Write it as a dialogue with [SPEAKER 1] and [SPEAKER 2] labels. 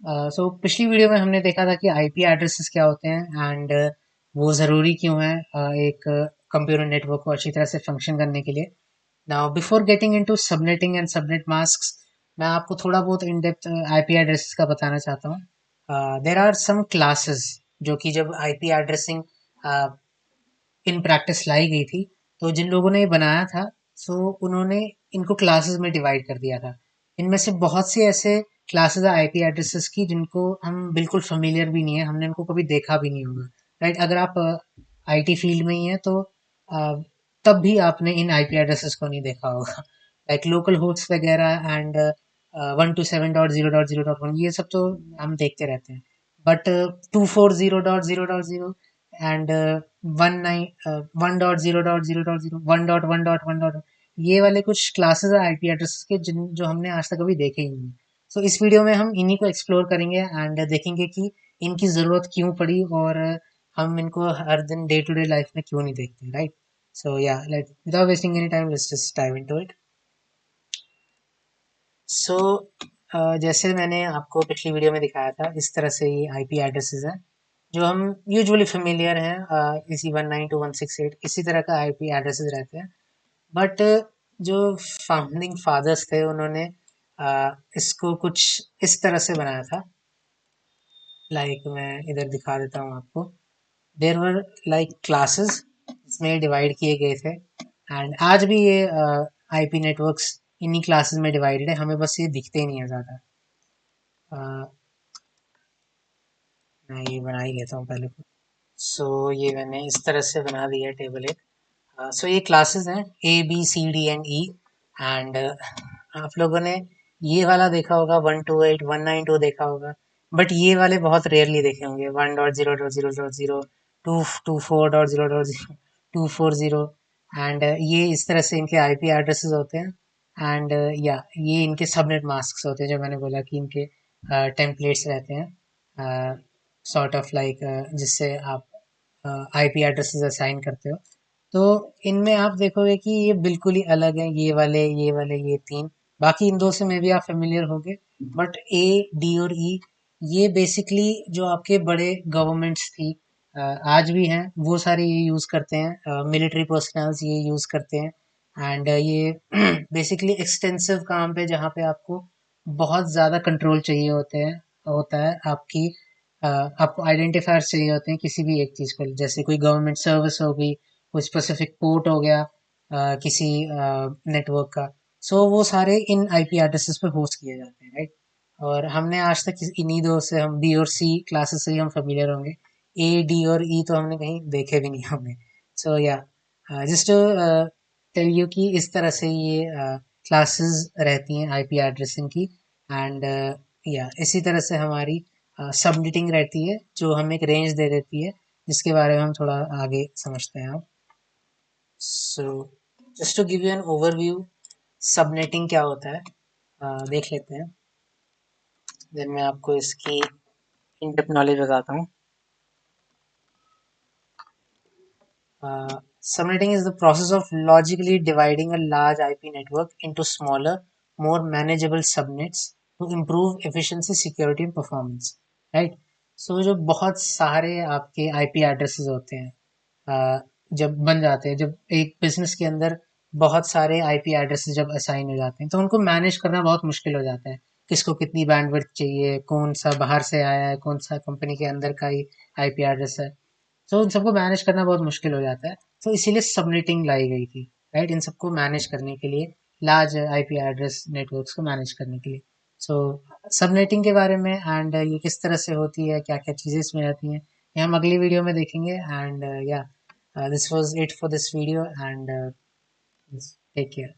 [SPEAKER 1] सो पिछली वीडियो में हमने देखा था कि आईपी एड्रेसेस क्या होते हैं एंड वो ज़रूरी क्यों है एक कंप्यूटर नेटवर्क को अच्छी तरह से फंक्शन करने के लिए। Now before getting into subnetting and subnet masks, मैं आपको थोड़ा बहुत इन डेप्थ आईपी एड्रेसेस का बताना चाहता हूँ। देर आर सम क्लासेस जो कि जब आईपी एड्रेसिंग इन प्रैक्टिस लाई गई थी, तो जिन लोगों ने ये बनाया था, सो उन्होंने इनको क्लासेस में डिवाइड कर दिया था। इनमें से बहुत से ऐसे क्लासेस है आईपी एड्रेसेस की जिनको हम बिल्कुल फेमिलियर भी नहीं है, हमने इनको कभी देखा भी नहीं होगा। राइट, अगर आप आईटी फील्ड में ही हैं तो तब भी आपने इन आईपी एड्रेसेस को नहीं देखा होगा। लाइक लोकल होस्ट वगैरह एंड 127.0.0.1 ये सब तो हम देखते रहते हैं। बट 240.0.0.0 एंड 1.0.0.0 1.1.1 ये वाले कुछ क्लासेस है आईपी एड्रेस के जिन जो हमने आज तक कभी देखे ही नहीं। सो इस वीडियो में हम इन्हीं को एक्सप्लोर करेंगे एंड देखेंगे कि इनकी ज़रूरत क्यों पड़ी और हम इनको हर दिन डे टू डे लाइफ में क्यों नहीं देखते। Right, so yeah let without wasting any time let's just dive into it. So जैसे मैंने आपको पिछली वीडियो में दिखाया था, इस तरह से ये आईपी एड्रेसेस हैं जो हम यूजुअली फेमिलियर हैं। इसी 192.168 इसी तरह का आईपी एड्रेसेस रहते हैं। बट जो फाउंडिंग फादर्स थे उन्होंने इसको कुछ इस तरह से बनाया था। लाइक मैं इधर दिखा देता हूँ आपको। देयर वर लाइक क्लासेस इसमें डिवाइड किए गए थे एंड आज भी ये आईपी नेटवर्क्स इन्हीं क्लासेस में डिवाइडेड है, हमें बस ये दिखते ही नहीं है ज़्यादा। मैं ये बना ही लेता हूँ पहले। सो ये मैंने इस तरह से बना दिया है टेबल एक। सो ये क्लासेस हैं A B C D and E and आप लोगों ने ये वाला देखा होगा 128 192 देखा होगा, बट ये वाले बहुत रेयरली देखे होंगे 1.0.0.0 224.0.0 240 एंड ये इस तरह से इनके आईपी एड्रेसेस होते हैं एंड या ये इनके सबनेट मास्क होते हैं जो मैंने बोला कि इनके टेम्पलेट्स रहते हैं सॉर्ट ऑफ लाइक जिससे आप आईपी एड्रेसेस असाइन करते हो। तो इनमें आप देखोगे कि ये बिल्कुल ही अलग है, ये वाले ये तीन। बाकी इन दो से में भी आप फेमिलियर होगे, बट ए डी और ई ये बेसिकली जो आपके बड़े गवर्नमेंट्स थी आज भी हैं वो सारे ये यूज़ करते हैं, मिलिट्री पर्सनल्स ये यूज़ करते हैं एंड ये बेसिकली एक्सटेंसिव काम पे जहाँ पे आपको बहुत ज़्यादा कंट्रोल चाहिए होता है आपको आइडेंटिफायर्स चाहिए होते हैं किसी भी एक चीज़ को, जैसे कोई गवर्नमेंट सर्विस हो गई, कोई स्पेसिफिक पोर्ट हो गया किसी नेटवर्क का। सो वो सारे इन आईपी एड्रेसेस पे होस्ट किए जाते हैं। राइट, और हमने आज तक इन्हीं दो से हम बी और सी क्लासेस से ही हम फेमिलियर होंगे। ए डी और ई तो हमने कहीं देखे भी नहीं होंगे। सो या जस्ट टेल यू कि इस तरह से ये क्लासेस रहती हैं आईपी एड्रेसिंग की एंड या इसी तरह से हमारी सबनेटिंग रहती है जो हमें एक रेंज दे देती है जिसके बारे में हम थोड़ा आगे समझते हैं अब। So just to give you an overview, subnetting क्या होता है देख लेते हैं, देन मैं आपको इसकी इन डेप्थ नॉलेज बताता हूँ। Subnetting is the process of logically dividing a large IP network into smaller, more manageable subnets to improve efficiency, security and performance. Right? So जो बहुत सारे आपके IP एड्रेसेस होते हैं जब बन जाते हैं, जब एक बिजनेस के अंदर बहुत सारे आईपी एड्रेसेस जब असाइन हो जाते हैं तो उनको मैनेज करना बहुत मुश्किल हो जाता है। किसको कितनी बैंडविड्थ चाहिए, कौन सा बाहर से आया है, कौन सा कंपनी के अंदर का ही आईपी एड्रेस है। तो उन सबको मैनेज करना बहुत मुश्किल हो जाता है, तो इसीलिए सबनेटिंग लाई गई थी। राइट, इन सबको मैनेज करने के लिए, लार्ज आईपी एड्रेस नेटवर्क्स को मैनेज करने के लिए। सो सबनेटिंग के बारे में एंड ये किस तरह से होती है, क्या क्या चीज़ें इसमें रहती हैं, ये हम अगली वीडियो में देखेंगे एंड या this was it for this video and take care.